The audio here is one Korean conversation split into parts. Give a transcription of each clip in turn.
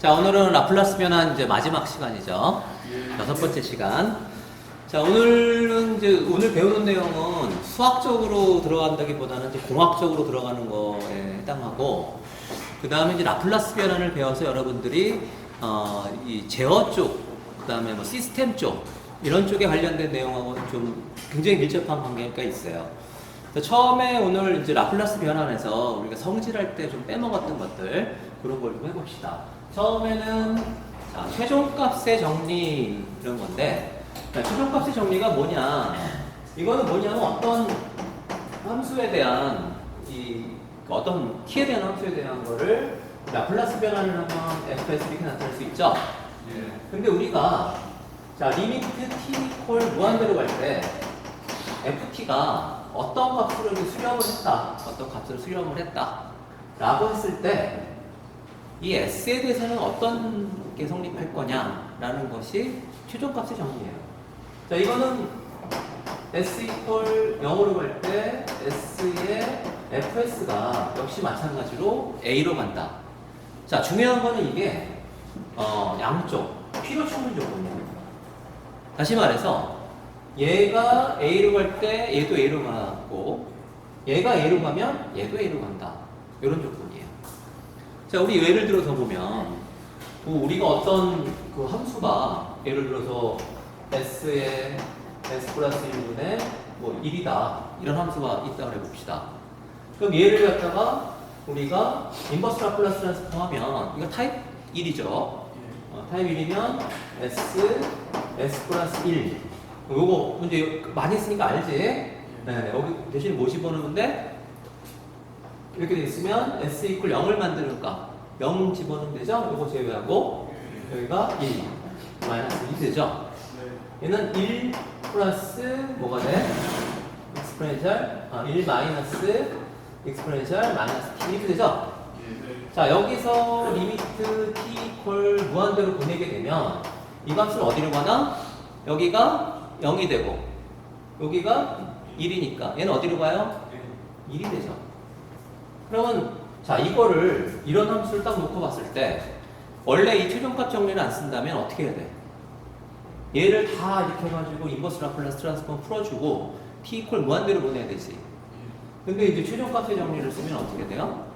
자, 오늘은 라플라스 변환 이제 마지막 시간이죠. 여섯 번째 시간. 자, 오늘 배우는 내용은 수학적으로 들어간다기보다는 이제 공학적으로 들어가는 거에 해당하고, 그 다음에 이제 라플라스 변환을 배워서 여러분들이, 이 제어 쪽, 그 다음에 뭐 시스템 쪽, 이런 쪽에 관련된 내용하고 좀 굉장히 밀접한 관계가 있어요. 처음에 오늘 이제 라플라스 변환에서 우리가 성질할 때 좀 빼먹었던 것들, 그런 걸 좀 해봅시다. 처음에는 자, 최종값의 정리 이런 건데, 자, 최종값의 정리가 뭐냐? 이거는 뭐냐면 어떤 함수에 대한 어떤 t에 대한 함수에 대한 거를 라플라스 변환을 하면 fs 이렇게 나타낼 수 있죠. 근데 우리가 자 리미트 t 콜 무한대로 갈 때 ft가 어떤 값으로 수렴을 했다, 어떤 값으로 수렴을 했다 라고 했을 때 이 s에 대해서는 어떤 게 성립할 거냐라는 것이 최종값의 정리예요. 자, 이거는 s 이퀄 0으로 갈 때 s의 fs가 역시 마찬가지로 a로 간다. 자, 중요한 거는 이게 양쪽 필요 충분 조건이에요. 다시 말해서 얘가 a로 갈 때 얘도 a로 가고, 얘가 a로 가면 얘도 a로 간다. 이런 조건이에요. 자, 우리 예를 들어서 보면 우리가 어떤 그 함수가 예를 들어서 s의 s 플러스 1분의 뭐 1이다 이런 함수가 있다고 해봅시다. 그럼 얘를 갖다가 우리가 인버스 라플라스 트랜스폼 하면 이거 타입 1이죠. 타입 1이면 s 플러스 1. 요거 문제 많이 했으니까 알지? 네, 여기 대신 뭐 집어넣는데 이렇게 돼 있으면 s 이퀄 0을 만드니까 0 집어넣으면 되죠? 요거 제외하고 여기가 1 마이너스 2 되죠? 얘는 1 플러스 뭐가 돼? 익스포넨셜 1 마이너스 익스포넨셜 마이너스 t 이렇게 되죠? 자, 여기서 리미트 t 이퀄 무한대로 보내게 되면 이 값은 어디로 가나? 여기가 0이 되고 여기가 1이니까 얘는 어디로 가요? 1이 되죠. 그러면 자, 이거를 이런 함수를 딱 놓고 봤을 때 원래 이 최종값 정리를 안 쓴다면 어떻게 해야 돼? 얘를 다 이렇게 해가지고 인버스 라플라스 트랜스폼 풀어주고 t 이퀄 무한대로 보내야 되지. 근데 이제 최종값의 정리를 쓰면 어떻게 돼요?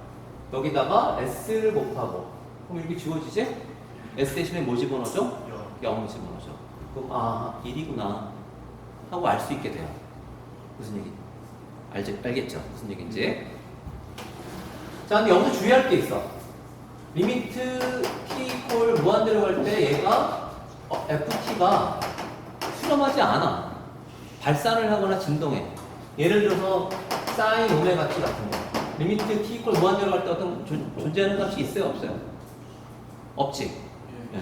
여기다가 s를 곱하고 그럼 이렇게 지워지지? s 대신에 뭐 집어넣어줘? 0을 집어넣어줘. 그럼 1이구나 하고 알 수 있게 돼요. 무슨 얘기? 알겠죠? 무슨 얘기인지. 자, 근데 여기서 주의할 게 있어. 리미트 t 이퀄 무한대로 갈 때 얘가 ft가 수렴하지 않아. 발산을 하거나 진동해. 예를 들어서 사인 오메가 t 같은 거. 리미트 t 이퀄 무한대로 갈 때 어떤 존재하는 값이 있어요, 없어요? 없지. 예.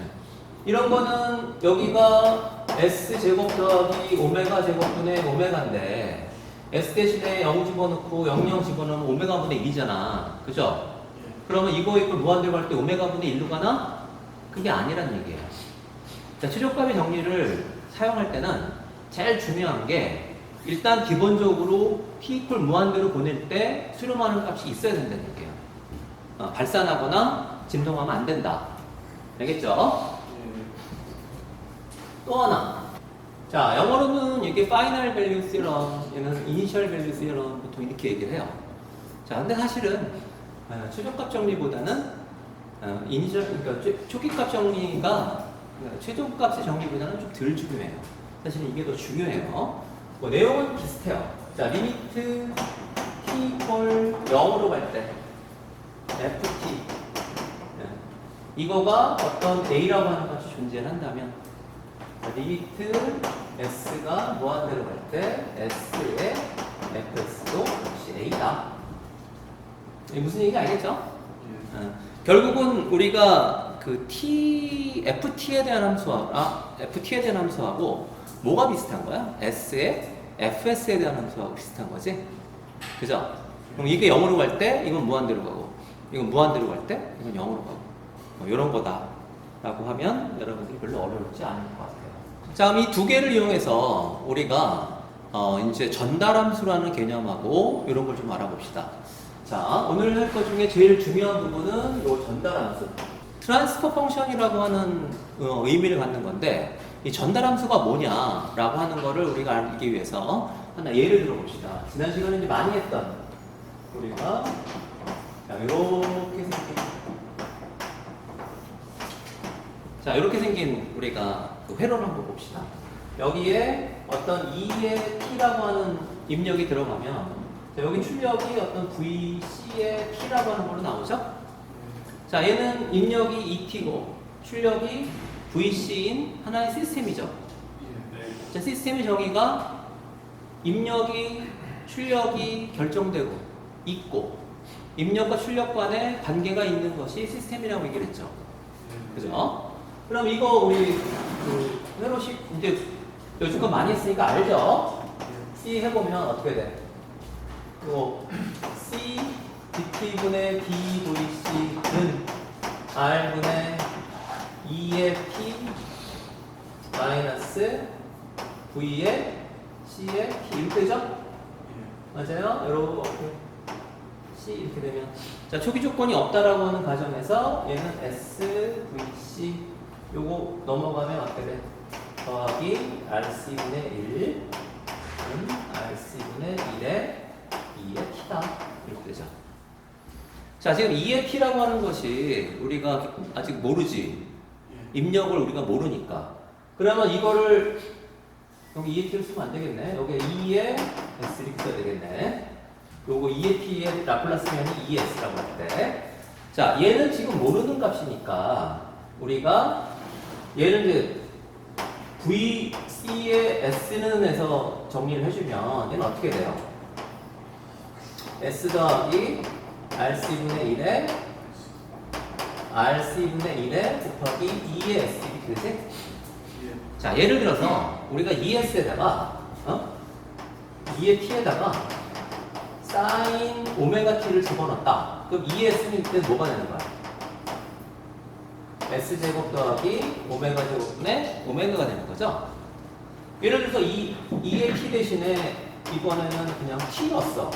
이런 거는 여기가 s 제곱 더하기 오메가 제곱분의 오메가인데 s 대신에 0 집어넣고 00 집어넣으면 오메가분의 1이잖아. 그죠? 그러면 이거 이걸 무한대로 갈 때 오메가분의 1로 가나? 그게 아니란 얘기예요. 자, 최종값의 정리를 사용할 때는 제일 중요한 게 일단 기본적으로 t 이퀄 무한대로 보낼 때 수렴하는 값이 있어야 된다는 얘기예요. 발산하거나 진동하면 안 된다. 알겠죠? 또 하나. 자, 영어로는 이게 final value theorem, 얘는 initial value theorem 보통 이렇게 얘기를 해요. 자, 근데 사실은 최종값 정리보다는 그러니까 초기값 정리가 최종값의 정리보다는 좀 덜 중요해요. 사실은 이게 더 중요해요. 뭐 내용은 비슷해요. 자, 리미트 t 이퀄 0으로 갈 때 ft 이거가 어떤 a라고 하는 값이 존재한다면 리미트 s가 무한대로 갈 때 s의 fs도 역시 a다. 이게 무슨 얘기인지 알겠죠? 결국은 우리가 그 ft에 대한 함수하고 뭐가 비슷한 거야? s의 fs에 대한 함수하고 비슷한 거지? 그죠? 그럼 이게 0으로 갈 때 이건 무한대로 가고, 이건 무한대로 갈 때 이건 0으로 가고, 뭐 이런 거다 라고 하면 여러분들이 별로 어렵지 않을 것 같아요. 자, 그럼 이 두 개를 이용해서 우리가 이제 전달함수라는 개념하고 이런 걸 좀 알아봅시다. 자, 오늘 할 것 중에 제일 중요한 부분은 이 전달함수. 트랜스퍼 펑션이라고 하는 의미를 갖는 건데 이 전달함수가 뭐냐라고 하는 거를 우리가 알기 위해서 하나 예를 들어 봅시다. 지난 시간에 이제 많이 했던 우리가 자, 이렇게 생긴 우리가 그 회로를 한번 봅시다. 여기에 어떤 E의 T라고 하는 입력이 들어가면 자, 여기 출력이 어떤 VC의 T라고 하는 걸로 나오죠? 자, 얘는 입력이 ET고 출력이 VC인 하나의 시스템이죠. 자, 시스템의 정의가 입력이 출력이 결정되고 있고 입력과 출력 간에 관계가 있는 것이 시스템이라고 얘기를 했죠. 그죠? 그럼 이거 우리 회로식 이제 요즘껏 많이 했으니까 알죠? C 해보면 어떻게 돼? 이거 C DT분의 DVC는 R분의 E의 P 마이너스 V의 C의 P 이렇게 되죠? 맞아요? 이렇게 C 이렇게 되면 자, 초기 조건이 없다라고 하는 가정에서 얘는 S, VC 요거 넘어가면 어떻게 돼? 더하기 RC분의 1은 RC분의 1의 2의 T다 이렇게 되죠. 자, 지금 2의 T라고 하는 것이 우리가 아직 모르지. 입력을 우리가 모르니까. 그러면 이거를 여기 2의 T를 쓰면 안 되겠네. 여기 2의 S 이렇게 써야 되겠네. 요거 2의 T의 라플라스면이 2S라고 할 때. 자, 얘는 지금 모르는 값이니까 우리가 얘를 이제 VC의 S는 해서 정리를 해주면 얘는 어떻게 돼요? S 더하기 RC분의 1에 RC분의 1에 곱하기 2의 S 이렇게 되지? 자, 예를 들어서 우리가 2S에다가 2의 T에다가 사인 오메가 T를 집어넣었다. 그럼 2S는 이때 뭐가 되는 거야? S제곱 더하기 오메가 제곱분의 오메가가 되는 거죠? 예를 들어서 2의 T 대신에 이번에는 그냥 T 넣었어.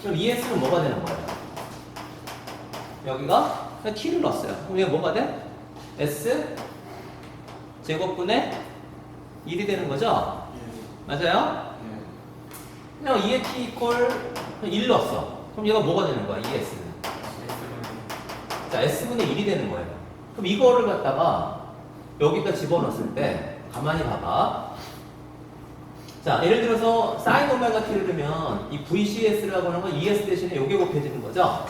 그럼 2S는 뭐가 되는 거예요? 여기가 그냥 T를 넣었어요. 그럼 얘가 뭐가 돼? S 제곱분의 1이 되는 거죠? 맞아요? 그냥 2의 T 이퀄 1 넣었어. 그럼 얘가 뭐가 되는 거야? 2S는. 자, S분의 1이 되는 거예요. 그럼 이거를 갖다가 여기다 집어넣었을 때 가만히 봐봐. 자, 예를 들어서 사인 오메가 T를 넣으면 이 VCS라고 하는 건 ES 대신에 요게 곱해지는 거죠?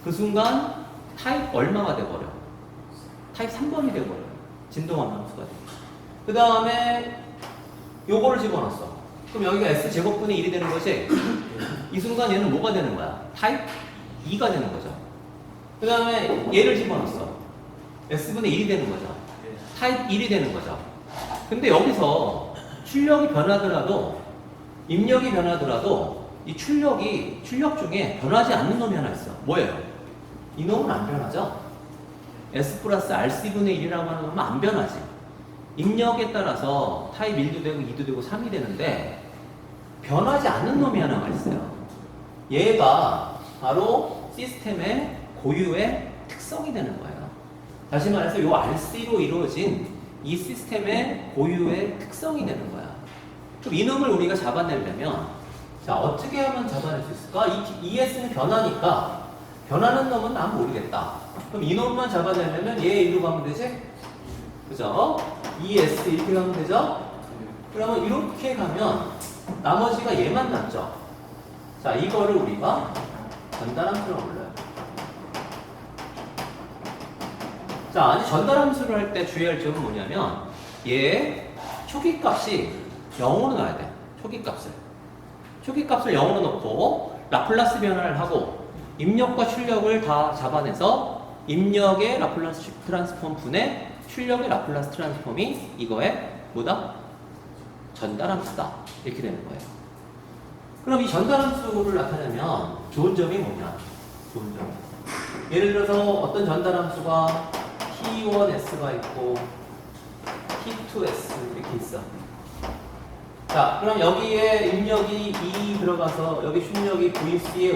그 순간 타입 얼마가 돼버려? 타입 3번이 돼버려. 진동한 함수가 돼. 그 다음에 요거를 집어넣었어. 그럼 여기가 S제곱분의 1이 되는 거지? 이 순간 얘는 뭐가 되는 거야? 타입 2가 되는 거죠. 그 다음에 얘를 집어넣었어. S분의 1이 되는 거죠. 타입 1이 되는 거죠. 근데 여기서 출력이 변하더라도 입력이 변하더라도 이 출력 중에 변하지 않는 놈이 하나 있어. 뭐예요? 이 놈은 안 변하죠? S 플러스 RC분의 1이라고 하는 놈은 안 변하지. 입력에 따라서 타입 1도 되고 2도 되고 3이 되는데 변하지 않는 놈이 하나가 있어요. 얘가 바로 시스템의 고유의 특성이 되는 거예요. 다시 말해서 이 RC로 이루어진 이 시스템의 고유의 특성이 되는 거야. 그럼 이 놈을 우리가 잡아내려면 자, 어떻게 하면 잡아낼 수 있을까? 이 ES는 변하니까 변하는 놈은 난 모르겠다. 그럼 이 놈만 잡아내려면 얘 일로 가면 되지? 그죠? ES 이렇게 가면 되죠? 그러면 이렇게 가면 나머지가 얘만 남죠? 자, 이거를 우리가 전달함수라고 불러요. 자, 이제 전달함수를 할 때 주의할 점은 뭐냐면 얘 초기값이 0으로 놔야 돼. 초기값을 0으로 놓고 라플라스 변화를 하고 입력과 출력을 다 잡아내서 입력의 라플라스 트랜스폼 분의 출력의 라플라스 트랜스폼이 이거의 뭐다? 전달함수다. 이렇게 되는 거예요. 그럼 이 전달함수를 나타내면 좋은 점이 뭐냐? 좋은 점. 예를 들어서 어떤 전달함수가 T1S가 있고 T2S 이렇게 있어. 자, 그럼 여기에 입력이 2 들어가서 여기 출력이 VC의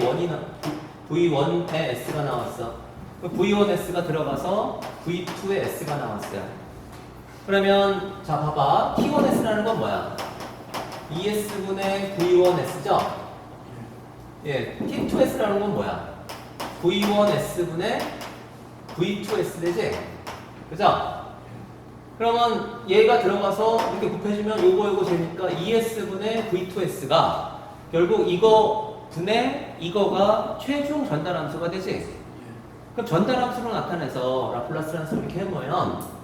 V1에 S가 나왔어. V1S가 들어가서 V2의 S가 나왔어요. 그러면 자 봐봐. T1S라는 건 뭐야? ES분의 V1S죠? 예, T2S라는 건 뭐야? V1S분의 V2S 되지? 그죠? 그러면 얘가 들어가서 이렇게 곱해주면 요거 재니까 ES분의 V2S가 결국 이거 분의 이거가 최종 전달함수가 되지? 그럼 전달함수로 나타내서 라플라스 트랜스폼 이렇게 해보면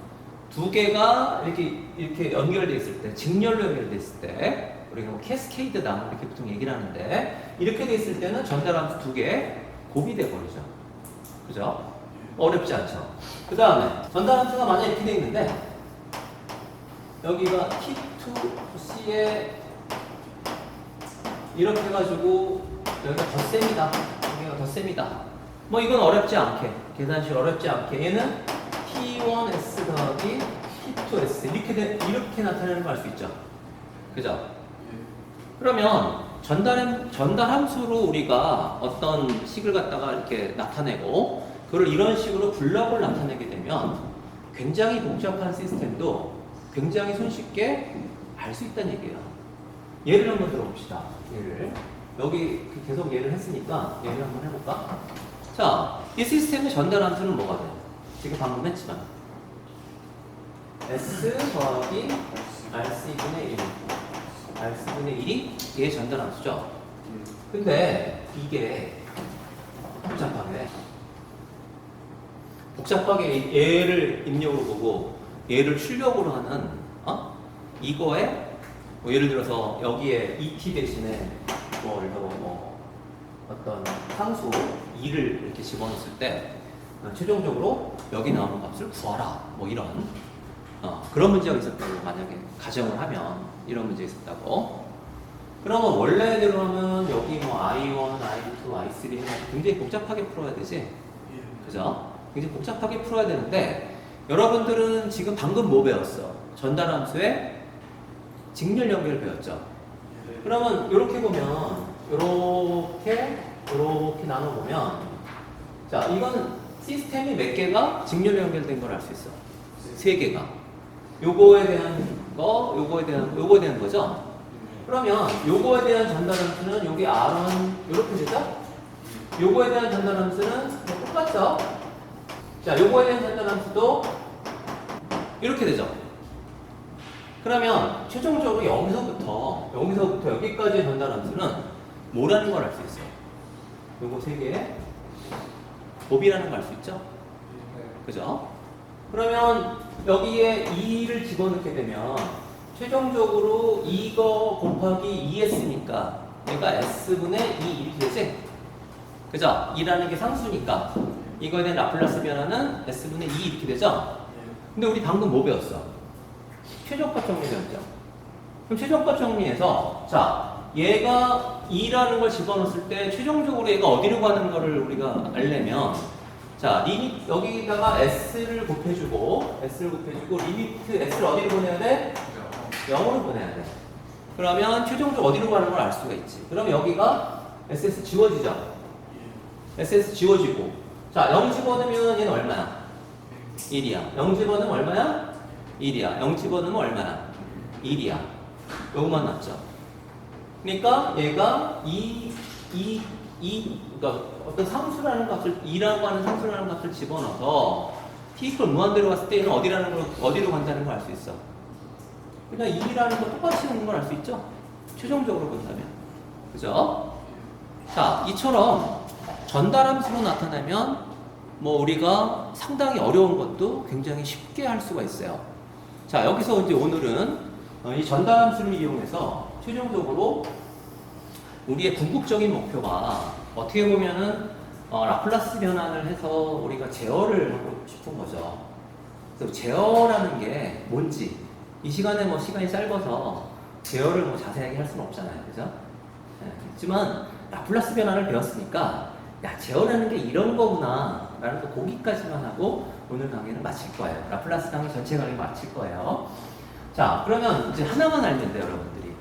두 개가 이렇게 연결되어 있을 때, 직렬로 연결되어 있을 때, 우리가 뭐 캐스케이드다 이렇게 보통 얘기를 하는데, 이렇게 되어 있을 때는 전달함수 두 개 곱이돼 버리죠. 그죠? 어렵지 않죠. 그 다음에 전달함수가 만약 이렇게 되어 있는데, 여기가 T2C에 이렇게 해가지고 여기가 더 셉니다. 여기가 더 셉니다. 뭐 이건 어렵지 않게, 계산식 어렵지 않게 얘는 T1S 더하기 T2S 이렇게 나타내는 걸 알 수 있죠. 그죠? 그러면 전달함수로 우리가 어떤 식을 갖다가 이렇게 나타내고 그걸 이런 식으로 블럭을 나타내게 되면 굉장히 복잡한 시스템도 굉장히 손쉽게 알 수 있다는 얘기예요. 예를 한번 들어봅시다. 예를 여기 계속 예를 했으니까 예를 한번 해볼까? 자, 이 시스템의 전달함수는 뭐가 돼요? 지금 방금 했지만 S 더하기 RC분의 1 RC분의 1이 얘의 전달함수죠? 근데 이게 복잡하게 얘를 입력으로 보고 얘를 출력으로 하는 이거에 뭐 예를 들어서 여기에 ET 대신에 뭐 어떤 상수 2를 이렇게 집어넣었을 때 최종적으로 여기 나오는 값을 구하라 뭐 이런 그런 문제가 있었다고 만약에 가정을 하면 이런 문제가 있었다고 그러면 원래대로 하면 여기 뭐 I1, I2, I3 해가지고 굉장히 복잡하게 풀어야 되지 그죠? 굉장히 복잡하게 풀어야 되는데 여러분들은 지금 방금 뭐 배웠어? 전달함수의 직렬 연결을 배웠죠? 그러면 이렇게 보면 이렇게 나눠보면 자 이건 시스템이 몇 개가 직렬 연결된 걸 알 수 있어. 3개가. 요거에 대한 거, 요거에 대한 거죠? 그러면 요거에 대한 전달함수는 요게 R1 이렇게 되죠? 요거에 대한 전달함수는 똑같죠? 자 요거에 대한 전달함수도 이렇게 되죠? 그러면 최종적으로 여기서부터 여기까지의 전달함수는 뭐라는 걸 알 수 있어요? 요거 3개의 곱이라는 걸 알 수 있죠? 그죠? 그러면 여기에 2를 집어넣게 되면 최종적으로 이거 곱하기 2S니까 얘가 S분의 2 이렇게 되지? 그죠? 2라는 게 상수니까 이거에 대한 라플라스 변화는 S분의 2 이렇게 되죠? 근데 우리 방금 뭐 배웠어? 최적화 정리 배웠죠? 그럼 최적화 정리에서 자 얘가 2라는 걸 집어넣었을 때 최종적으로 얘가 어디로 가는 거를 우리가 알려면 자 리미트 여기다가 S를 곱해주고 리미트 S를 어디로 보내야 돼? 0으로 보내야 돼. 그러면 최종적으로 어디로 가는 걸 알 수가 있지. 그럼 여기가 SS 지워지죠? SS 지워지고 자 0 집어넣으면 얘는 얼마야? 1이야. 0 집어넣으면 얼마야? 1이야. 0 집어넣으면 얼마야? 1이야. 요것만 남죠. 그러니까 얘가 그러니까 어떤 상수라는 값을 2라고 하는 상수라는 값을 집어넣어서 t 이퀄 무한대로 갔을 때 얘는 어디로 간다는 걸 알 수 있어. 그냥 2라는 거 똑같이 있는 걸 알 수 있죠. 최종적으로 본다면. 그죠? 자, 이처럼 전달함수로 나타나면 뭐 우리가 상당히 어려운 것도 굉장히 쉽게 할 수가 있어요. 자, 여기서 이제 오늘은 이 전달함수를 이용해서 최종적으로 우리의 궁극적인 목표가 어떻게 보면은 라플라스 변환을 해서 우리가 제어를 하고 싶은 거죠. 그래서 제어라는 게 뭔지 이 시간에 뭐 시간이 짧아서 제어를 뭐 자세하게 할 수는 없잖아요, 그죠? 네, 그렇지만 라플라스 변환을 배웠으니까 야 제어라는 게 이런 거구나 라는 거 거기까지만 하고 오늘 강의는 마칠 거예요. 라플라스 강의 전체 강의 마칠 거예요. 자 그러면 이제 하나만 알면 돼요, 여러분들이.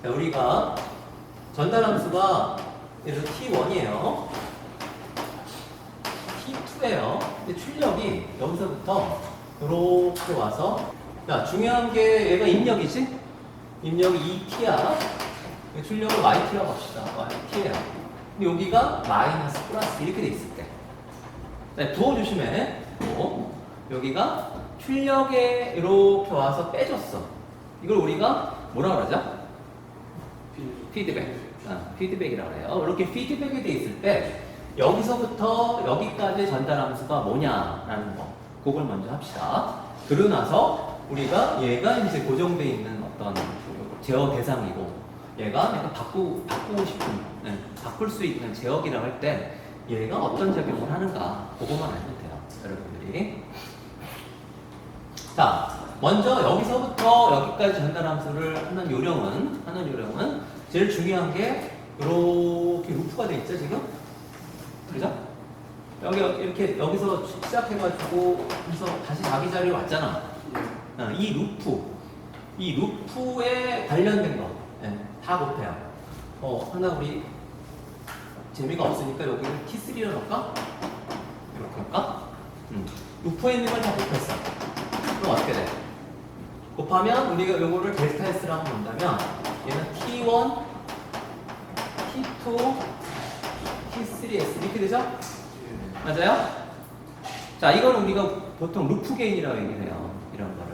자, 우리가 전달함수가 예를 들어 T1이에요. 2예요. 근데 출력이 여기서부터 이렇게 와서, 야, 중요한 게 얘가 입력이지? 입력이 2t야. 출력을 yt라고 합시다. yt예요. 근데 여기가 마이너스 플러스 이렇게 돼 있을 때. 네, 부호 조심해. 부호. 여기가 출력에 이렇게 와서 빼줬어. 이걸 우리가 뭐라 그러죠? 피드백. 피드백이라고 해요. 이렇게 피드백이 돼 있을 때 여기서부터 여기까지 전달 함수가 뭐냐라는 거. 그걸 먼저 합시다. 그러고 나서 우리가 얘가 이제 고정되어 있는 어떤 제어 대상이고 얘가 약간 바꾸고 싶은, 바꿀 수 있는 제어기라고 할 때 얘가 어떤 작용을 하는가 그것만 알면 돼요. 여러분들이. 자, 먼저 여기서부터 여기까지 전달 함수를 하는 요령은 제일 중요한 게 이렇게 루프가 돼 있죠, 지금? 그죠? 이렇게 여기서 시작해가지고 그래서 다시 자기 자리에 왔잖아. 이 루프에 관련된 거 다 곱해요. 하나 우리 재미가 없으니까 여기를 T3로 넣을까? 이렇게 할까? 루프에 있는 걸 다 곱했어. 그럼 어떻게 돼? 곱하면 우리가 요거를 델타 S라고 본다면 얘는 T1, T2, T3S 이렇게 되죠? 맞아요? 자, 이거는 우리가 보통 루프 게인이라고 얘기를 해요. 이런 거를.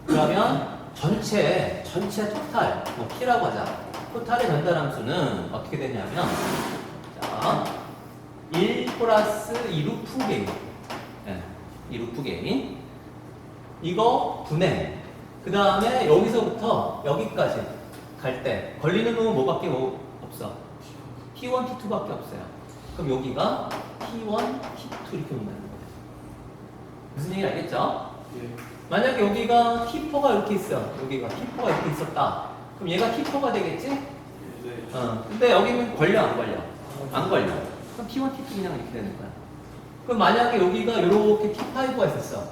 그러면 전체 토탈, T라고 하자. 토탈의 전달 함수는 어떻게 되냐면, 자, 1 플러스 이 루프 게인. 이 루프 게인. 이거 분해. 그 다음에 여기서부터 여기까지 갈 때 걸리는 놈은 뭐밖에 없어? T1, T2밖에 없어요. 그럼 여기가 T1, T2 이렇게 온다는 거예요. 무슨 얘기 알겠죠? 예. 만약에 여기가 T4가 이렇게 있어. 여기가 T4가 이렇게 있었다. 그럼 얘가 T4가 되겠지? 네. 근데 여기는 걸려, 안 걸려? 안 걸려. 그럼 T1, T2 그냥 이렇게 되는 거야. 그럼 만약에 여기가 이렇게 T5가 있었어.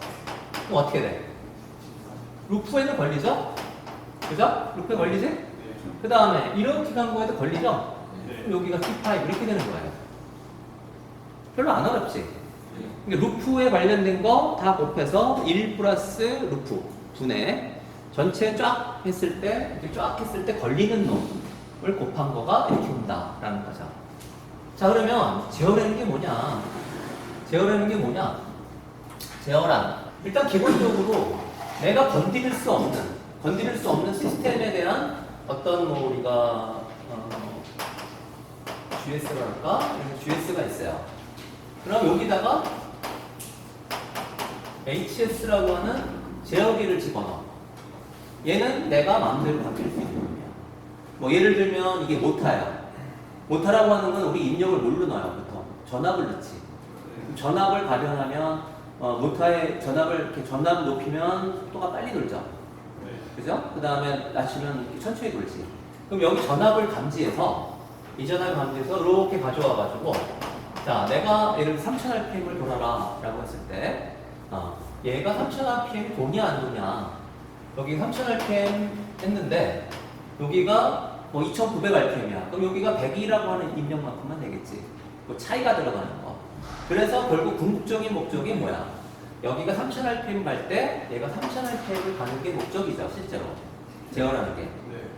그럼 어떻게 돼? 루프에는 걸리죠? 그죠? 루프에 걸리지? 네. 그 다음에 이렇게 간 거에도 걸리죠? 네. 그럼 여기가 T5 이렇게 되는 거예요. 별로 안 어렵지? 그러니까 루프에 관련된 거 다 곱해서 1 플러스 루프 분해 전체 쫙 했을 때 걸리는 놈을 곱한 거가 이렇게 온다라는 거죠. 자, 그러면 제어라는 게 뭐냐? 제어란 일단 기본적으로 내가 건드릴 수 없는 시스템에 대한 어떤 우리가 GS라고 할까? GS가 있어요. 그럼 여기다가 HS라고 하는 제어기를 집어넣어. 얘는 내가 마음대로 바뀔 수 있는 놈이야. 뭐 예를 들면 이게 모타야. 모타라고 하는 건 우리 입력을 뭘로 넣어요? 보통 전압을 넣지. 전압을 가변하면 모타의 전압 높이면 속도가 빨리 돌죠. 그죠? 그 다음에 낮추면 천천히 돌지. 그럼 여기 전압을 감지해서 이렇게 가져와가지고 자, 내가 예를 들어 3000rpm을 돌아라 라고 했을 때 얘가 3000rpm이 도냐 안 도냐. 여기 3000rpm 했는데 여기가 뭐 2900rpm이야. 그럼 여기가 100이라고 하는 입력만큼만 되겠지. 뭐 차이가 들어가는 거. 그래서 결국 궁극적인 목적이 뭐야? 여기가 3000rpm 갈 때 얘가 3000rpm을 가는 게 목적이죠, 실제로. 제어라는 게.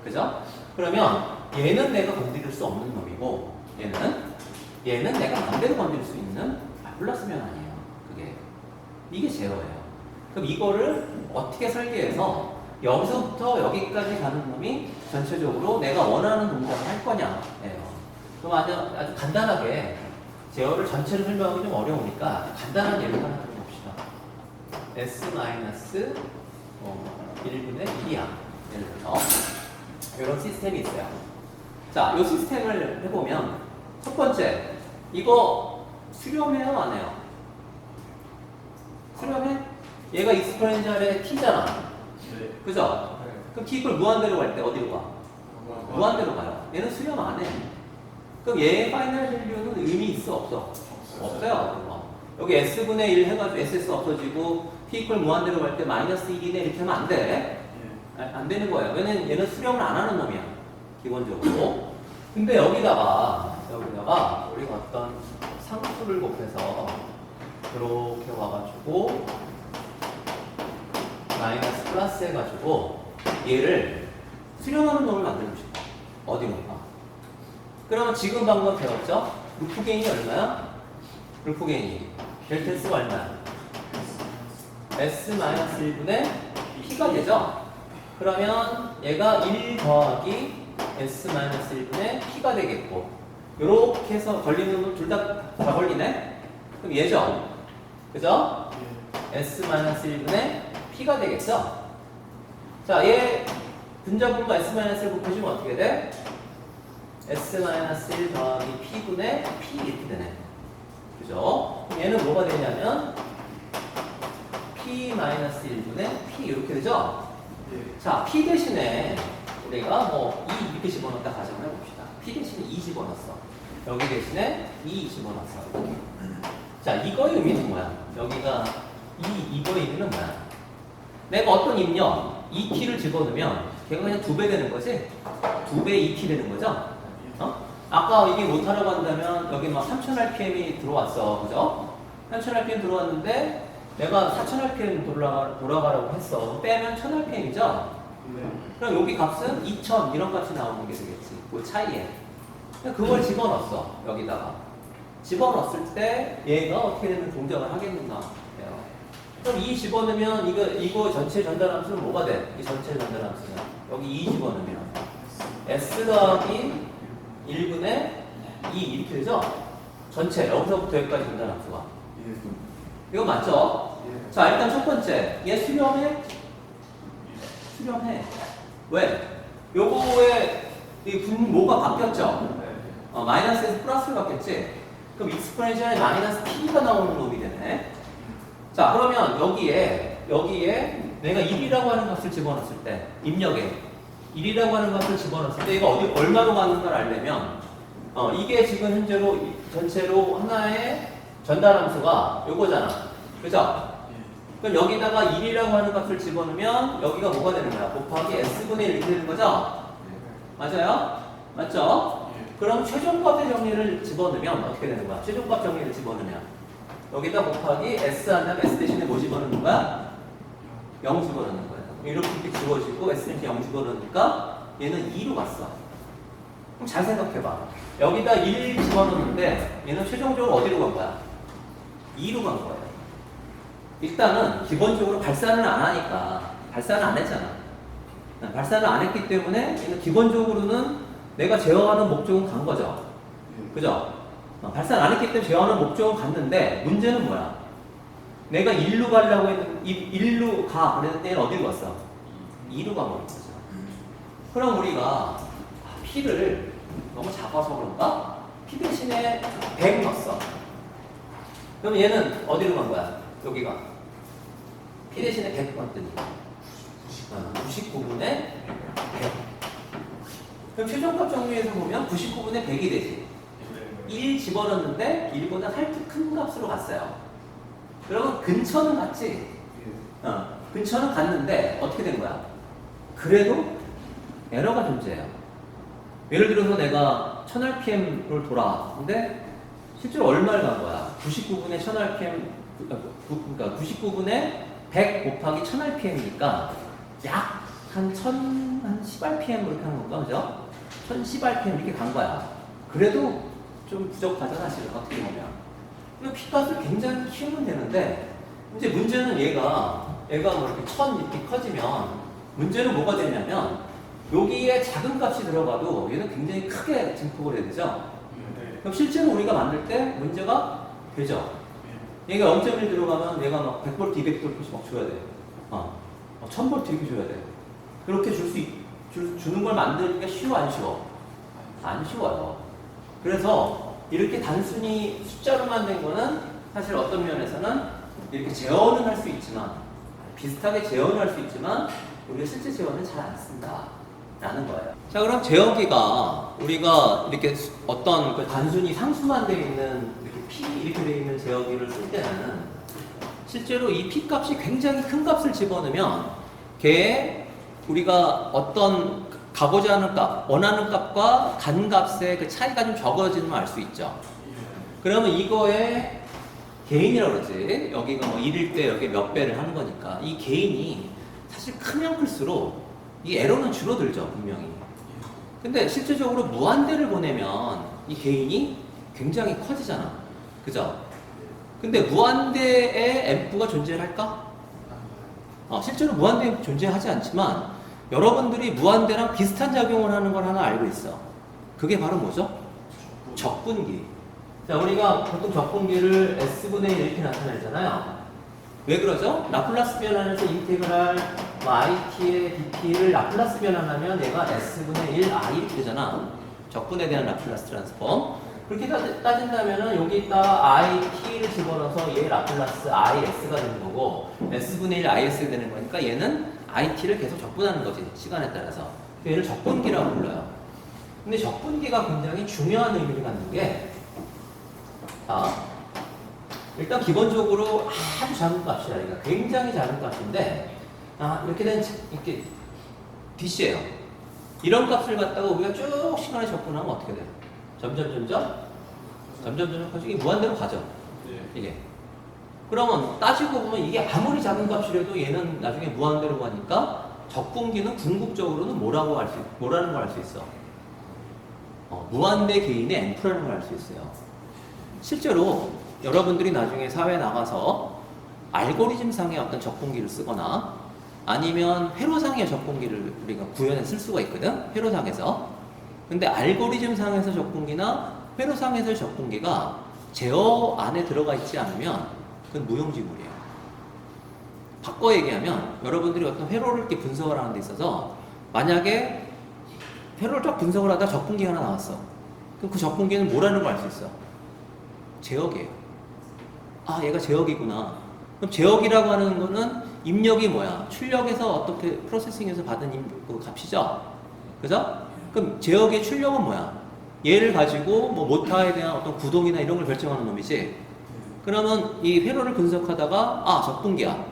그죠? 그러면 얘는 내가 건드릴 수 없는 놈이고 얘는 내가 마음대로 건드릴 수 있는 플러스 변환이에요. 이게 제어예요. 그럼 이거를 어떻게 설계해서 여기서부터 여기까지 가는 놈이 전체적으로 내가 원하는 동작을 할 거냐예요. 그럼 아주 간단하게 제어를 전체를 설명하기 좀 어려우니까 간단한 예를 하나 봅시다. S-1분의 1이야. 예를 들어서 이런 시스템이 있어요. 자, 이 시스템을 해보면 첫 번째, 이거 수렴해요, 안 해요? 수렴해? 얘가 익스포넨셜의 t잖아. 네. 그죠? 네. 그럼 t 이퀄 무한대로 갈 때 어디로 가? 무한대로 가요. 얘는 수렴 안 해. 그럼 얘의 파이널 밸류는 의미 있어, 없어? 없어요. 여기 s분의 1 해가지고 ss 없어지고 t 이퀄 무한대로 갈 때 마이너스 1이네 이렇게 하면 안 돼. 안 되는 거예요. 왜냐면 얘는 수렴을 안 하는 놈이야. 기본적으로. 근데 여기다가 우리가 어떤 상수를 곱해서 이렇게 와가지고 마이너스 플러스 해가지고 얘를 수렴하는 놈을 만들고 싶어. 어디로? 그러면 지금 방금 배웠죠? 루프 게인이 얼마야? 루프 게인이 델타 S가 얼마야? S-1분의 P가 되죠? 그러면 얘가 1 더하기 S-1분의 P가 되겠고, 요렇게 해서 걸리는 건 둘 다 걸리네? 그럼 얘죠? 그죠? S-1분의 P가 되겠죠? 자, 얘 분자분과 S-1을 곱해주면 어떻게 돼? S-1 더하기 P분의 P 이렇게 되네. 그죠? 그럼 얘는 뭐가 되냐면 P-1분의 P 이렇게 되죠? 자, P 대신에 우리가 뭐 2 이렇게 집어넣었다 가정을 해봅시다. P 대신에 2 집어넣었어. 여기 대신에 2 집어넣었어. 이렇게. 자, 이거의 의미는 뭐야? 여기가 이거의 의미는 뭐야? 내가 어떤 입력 2T를 집어넣으면 걔가 그냥 2배 되는 거지? 2배 2T 되는 거죠? 아까 이게 못하라고 한다면 여기 막 3000rpm이 들어왔어. 그죠? 3000rpm 들어왔는데 내가 4000rpm 돌아가라고 했어. 빼면 1000rpm이죠? 그럼 여기 값은 2000 이런 값이 나오는 게 되겠지. 그 차이에. 그걸 집어넣었어. 여기다가. 집어넣었을 때 얘가 어떻게 되는 동작을 하겠는가. 그럼 2 집어넣으면 이거 전체 전달함수는 뭐가 돼? 이 전체 전달함수는. 여기 2 집어넣으면 S 더하기 1분의 2 이렇게 되죠? 전체 여기서부터 여기까지 전달함수가. 이거 맞죠? 자, 일단 첫 번째 얘 수렴해? 수렴해. 왜? 요거에 이 분모가 바뀌었죠? 마이너스에서 플러스로 바뀌었지? 그럼 익스포넨셜에 마이너스 P가 나오는 놈이 되네. 자, 그러면 여기에 내가 1이라고 하는 값을 집어넣었을 때 입력에 1이라고 하는 값을 집어넣었을 때 이거 얼마로 가는 걸 알려면 이게 지금 현재로 전체로 하나의 전달함수가 요거잖아. 그죠? 그럼 여기다가 1이라고 하는 값을 집어넣으면 여기가 뭐가 되는 거야? 곱하기 S분의 1 이렇게 되는 거죠? 맞아요? 맞죠? 그럼 최종값의 정리를 집어넣으면 어떻게 되는 거야? 최종값 정리를 집어넣으면 여기다 곱하기 S 한다면 S 대신에 뭐 집어넣는 거야? 0 집어넣는 거야. 이렇게 지워지고 S 대신에 0 집어넣으니까 얘는 2로 갔어. 그럼 잘 생각해봐. 여기다 1 집어넣는데 얘는 최종적으로 어디로 간 거야? 2로 간 거예요. 일단은 기본적으로 발산을 안 하니까 발산을 안 했잖아. 발산을 안 했기 때문에 얘는 기본적으로는 내가 제어하는 목적은 간 거죠. 그죠? 발산 안 했기 때문에 제어하는 목적은 갔는데 문제는 뭐야? 내가 1로 가려고 했는데 1로 가 그랬는데 얘는 어디로 갔어? 2로 가버린 거죠. 그럼 우리가 P를 너무 작아서 그런가? P 대신에 100 넣었어. 그럼 얘는 어디로 간 거야? 여기가 P 대신에 100 넣었더니 99분의 100. 그럼 최종값 정리해서 보면 99분의 100이 되지. 1 집어넣었는데 1보다 살짝 큰 값으로 갔어요. 그러면 근처는 갔지. 근처는 갔는데 어떻게 된 거야? 그래도 에러가 존재해요. 예를 들어서 내가 1000rpm을 돌아. 근데 실제로 얼마를 간 거야? 99분의 1000rpm, 그러니까 99분의 100 곱하기 1000rpm이니까 약 한 1000rpm 이렇게 한 건가? 그죠? 1010rpm 이렇게 간 거야. 그래도 좀 부족하죠, 사실. 어떻게 보면. 근데 P값을 굉장히 키우면 되는데, 이제 문제는 얘가 뭐 이렇게 1000 이렇게 커지면, 문제는 뭐가 되냐면, 여기에 작은 값이 들어가도 얘는 굉장히 크게 증폭을 해야 되죠? 그럼 실제로 우리가 만들 때 문제가 되죠? 얘가 0.1 들어가면 얘가 막 100V, 200V씩 막 줘야 돼. 1000V 이렇게 줘야 돼. 그렇게 주는 걸 만들기가 쉬워, 안 쉬워? 안 쉬워요. 그래서 이렇게 단순히 숫자로만 된 거는 사실 어떤 면에서는 이렇게 재현은 할 수 있지만, 비슷하게 재현을 할 수 있지만, 우리가 실제 재현은 잘 안 쓴다. 라는 거예요. 자, 그럼 제어기가 우리가 이렇게 어떤 그 단순히 상수만 되어 있는 이렇게 P 이렇게 되어 있는 제어기를 쓸 때는 실제로 이 P 값이 굉장히 큰 값을 집어넣으면 걔 우리가 어떤 가고자 하는 값, 원하는 값과 간 값의 그 차이가 좀 적어지는 걸 알 수 있죠. 그러면 이거에 개인이라고 그러지. 여기가 뭐 1일 때 여기 몇 배를 하는 거니까. 이 개인이 사실 크면 클수록 이 에러는 줄어들죠, 분명히. 근데 실제적으로 무한대를 보내면 이 개인이 굉장히 커지잖아. 그죠? 근데 무한대에 앰프가 존재할까? 실제로 무한대에 존재하지 않지만 여러분들이 무한대랑 비슷한 작용을 하는 걸 하나 알고 있어. 그게 바로 뭐죠? 적분기. 자, 우리가 보통 적분기를 S분의 1 이렇게 나타내잖아요. 왜 그러죠? 라플라스 변환에서 인테그랄 IT의 DT를 라플라스 변환하면 얘가 S분의 1 I 이렇게 되잖아. 적분에 대한 라플라스 트랜스폼. 그렇게 따진다면은 여기다 IT를 집어넣어서 얘 라플라스 IS가 되는 거고 S분의 1 IS가 되는 거니까 얘는 IT를 계속 적분하는 거지. 시간에 따라서. 얘를 적분기라고 불러요. 근데 적분기가 굉장히 중요한 의미를 갖는 게 자, 일단 기본적으로 아주 작은 값이야. 그러니까 굉장히 작은 값인데 이렇게 DC예요. 이런 값을 갖다가 우리가 쭉 시간에 적분하면 어떻게 돼요? 점점 커지고 이게 무한대로 가죠. 이게. 그러면 따지고 보면 이게 아무리 작은 값이라도 얘는 나중에 무한대로 가니까 적분기는 궁극적으로는 뭐라는 걸 알 수 있어? 무한대 개인의 앰프라는 걸 알 수 있어요. 실제로 여러분들이 나중에 사회에 나가서 알고리즘상의 어떤 적분기를 쓰거나 아니면 회로상의 적분기를 우리가 구현해 쓸 수가 있거든. 회로상에서. 근데 알고리즘상에서 적분기나 회로상에서의 적분기가 제어 안에 들어가 있지 않으면 그건 무용지물이에요. 바꿔 얘기하면 여러분들이 어떤 회로를 이렇게 분석을 하는 데 있어서 만약에 회로를 쫙 분석을 하다 적분기가 하나 나왔어. 그럼 그 적분기는 뭐라는 걸 알 수 있어? 제역이에요. 얘가 제역이구나. 그럼 제역이라고 하는 거는 입력이 뭐야? 출력에서 어떻게 프로세싱해서 받은 그 값이죠? 그죠? 그럼 제역의 출력은 뭐야? 얘를 가지고 뭐 모타에 대한 어떤 구동이나 이런 걸 결정하는 놈이지. 그러면 이 회로를 분석하다가 적분기야.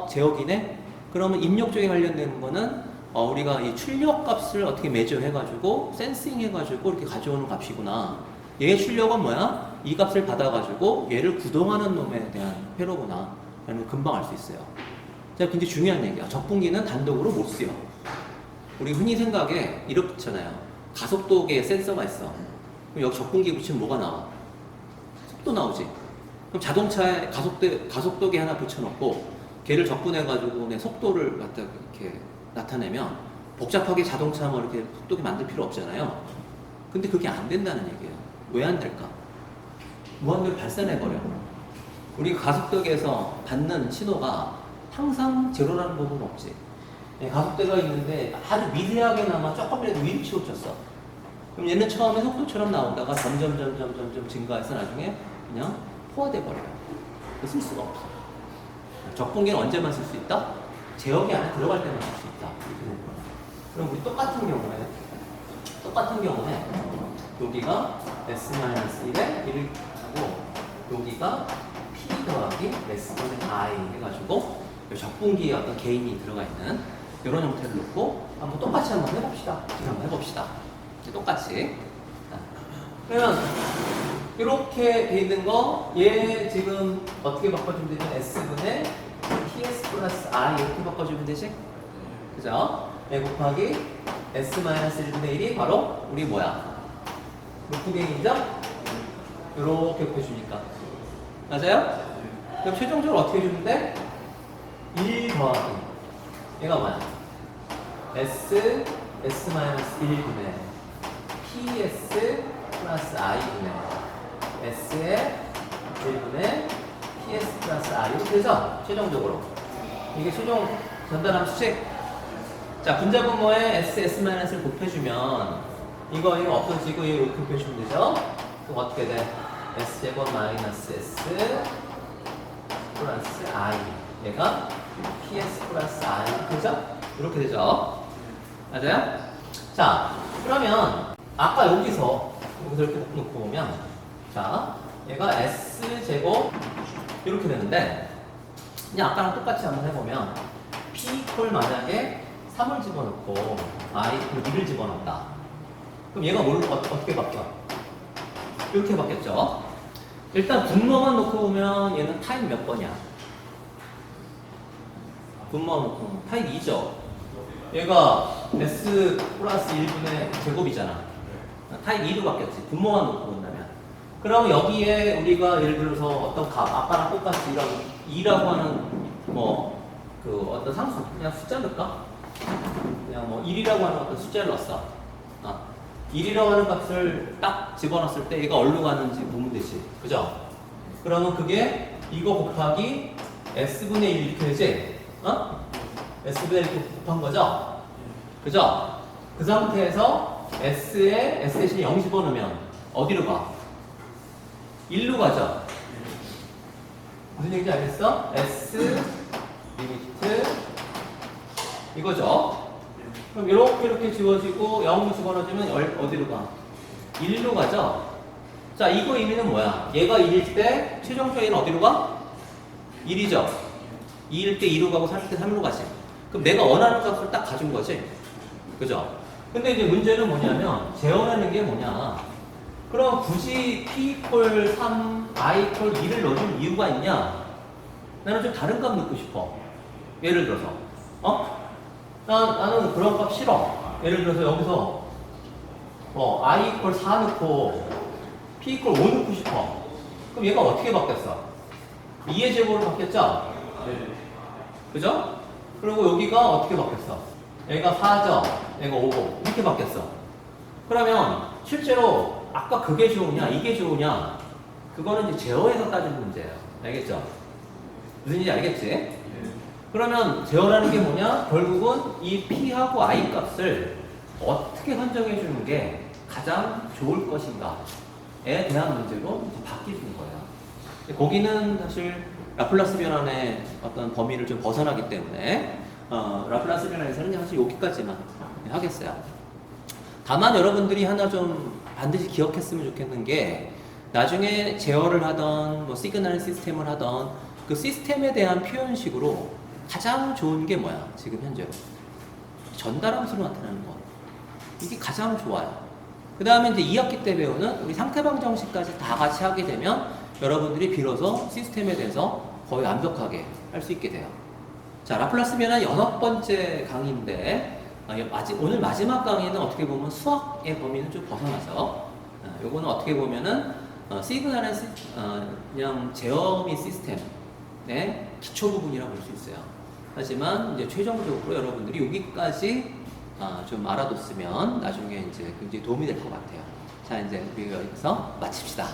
제역이네? 그러면 입력 쪽에 관련되는 거는 우리가 이 출력 값을 어떻게 매저해가지고 센싱 해가지고 이렇게 가져오는 값이구나. 얘의 출력은 뭐야? 이 값을 받아가지고 얘를 구동하는 놈에 대한 회로구나. 라는 걸 금방 알 수 있어요. 자, 굉장히 중요한 얘기야. 적분기는 단독으로 못 쓰여. 우리 흔히 생각에 이렇잖아요. 가속도계에 센서가 있어. 그럼 여기 적분기 붙이면 뭐가 나와? 속도 나오지. 그럼 자동차에 가속도계 하나 붙여놓고 걔를 적분해가지고 내 속도를 갖다 이렇게 나타내면 복잡하게 자동차 뭐 이렇게 속도계 만들 필요 없잖아요. 근데 그게 안 된다는 얘기예요. 왜 안 될까? 무한대로 발산해버려. 우리가 가속도계에서 받는 신호가 항상 제로라는 부분은 없지. 가속대가 있는데 아주 미세하게나마 조금이라도 위로 치우쳤어. 그럼 얘는 처음에 속도처럼 나오다가 점점 증가해서 나중에 그냥 포화돼 버려요. 쓸 수가 없어. 적분기는 언제만 쓸 수 있다? 제어기 안에 들어갈 때만 쓸 수 있다. 그럼 우리 똑같은 경우에 여기가 S-1에 1을 하고 여기가 P 더하기 S분의 I 해가지고 적분기에 어떤 개인이 들어가 있는 이런 형태를 놓고 똑같이 한번 해봅시다. 지금 한번 해봅시다. 똑같이. 그러면 이렇게 돼 있는 거 얘 지금 어떻게 바꿔주면 되죠? S분의 TS 플러스 I 이렇게 바꿔주면 되지? 그죠? 얘 곱하기 S-1분의 1이 바로 우리 뭐야? 루프갱이죠? 이렇게 곱해주니까. 맞아요? 그럼 최종적으로 어떻게 해주면 돼? 1 더하기 얘가 뭐야? S-1분의 PS 플러스 I분의 S의 1분의 PS 플러스 I 이렇게 되죠? 최종적으로 이게 최종 전달함 수식. 자, 분자분모에 S-를 곱해주면 이거 없어지고 이거 곱해주면 되죠? 그럼 어떻게 돼? S제곱 마이너스 S 플러스 I 얘가 PS 플러스 I 되죠? 이렇게 되죠? 맞아요? 자, 그러면 아까 여기서 이렇게 놓고 보면 자, 얘가 S제곱 이렇게 되는데 그냥 아까랑 똑같이 한번 해보면 P 콜 만약에 3을 집어넣고 I 1을 집어넣었다. 그럼 얘가 어떻게 바뀌어? 이렇게 바뀌었죠? 일단 분모만 놓고 보면 얘는 타입 몇 번이야? 분모만 놓고 보면 타입 2죠. 얘가 S 플러스 1분의 제곱이잖아. 타입 2로 바뀌었지. 분모만 놓고 본다면. 그럼 여기에 우리가 예를 들어서 어떤 값, 아까랑 똑같이 2라고 하는 어떤 상수, 그냥 숫자 넣을까? 그냥 1이라고 하는 어떤 숫자를 넣었어. 1이라고 하는 값을 딱 집어넣었을 때 얘가 어디로 가는지 보면 되지. 그죠? 그러면 그게 이거 곱하기 S분의 1 이렇게 되지? S분의 1 이렇게 곱한 거죠? 그죠? 그 상태에서 S에 S 대신에 0 집어넣으면 어디로 가? 1로 가죠? 무슨 얘기인지 알겠어? S 리미트 이거죠? 그럼 이렇게 지워지고 0 집어넣어주면 어디로 가? 1로 가죠? 자, 이거 의미는 뭐야? 얘가 1일 때 최종적인 얘는 어디로 가? 1이죠? 2일 때 2로 가고 3일 때 3로 가지. 그럼 내가 원하는 값을 딱 가진 거지? 그죠? 근데 이제 문제는 뭐냐면 재원하는 게 뭐냐? 그럼 굳이 p equal 3, i equal 2를 넣어줄 이유가 있냐? 나는 좀 다른 값 넣고 싶어. 예를 들어서 나는 그런 값 싫어. 예를 들어서 여기서 i equal 4 넣고 p equal 5 넣고 싶어. 그럼 얘가 어떻게 바뀌었어? 2의 제곱으로 바뀌었죠? 그죠? 그리고 여기가 어떻게 바뀌었어? 얘가 4죠? 얘가 5고 이렇게 바뀌었어. 그러면 실제로 아까 그게 좋으냐 이게 좋으냐 그거는 이제 제어에서 따지는 문제예요. 알겠죠? 무슨 얘기인지 알겠지? 그러면 제어라는 게 뭐냐? 결국은 이 P하고 I 값을 어떻게 선정해 주는 게 가장 좋을 것인가에 대한 문제로 이제 바뀌는 거예요. 거기는 사실 라플라스 변환의 어떤 범위를 좀 벗어나기 때문에 라플라스 변환에서는 사실 여기까지만 하겠어요. 다만 여러분들이 하나 좀 반드시 기억했으면 좋겠는 게 나중에 제어를 하던 시그널 시스템을 하던 그 시스템에 대한 표현식으로 가장 좋은 게 뭐야? 지금 현재로 전달함수로 나타나는 거. 이게 가장 좋아요. 그 다음에 이제 2학기 때 배우는 우리 상태방 정식까지 다 같이 하게 되면 여러분들이 비로소 시스템에 대해서 거의 완벽하게 할 수 있게 돼요. 자, 라플라스 변환 6번째 강의인데 오늘 마지막 강의는 어떻게 보면 수학의 범위는 좀 벗어나서 요거는 어떻게 보면은 시그널의 그냥 제어 및 시스템의 기초 부분이라고 볼 수 있어요. 하지만 이제 최종적으로 여러분들이 여기까지 좀 알아뒀으면 나중에 이제 굉장히 도움이 될 것 같아요. 자, 이제 우리가 여기서 마칩시다.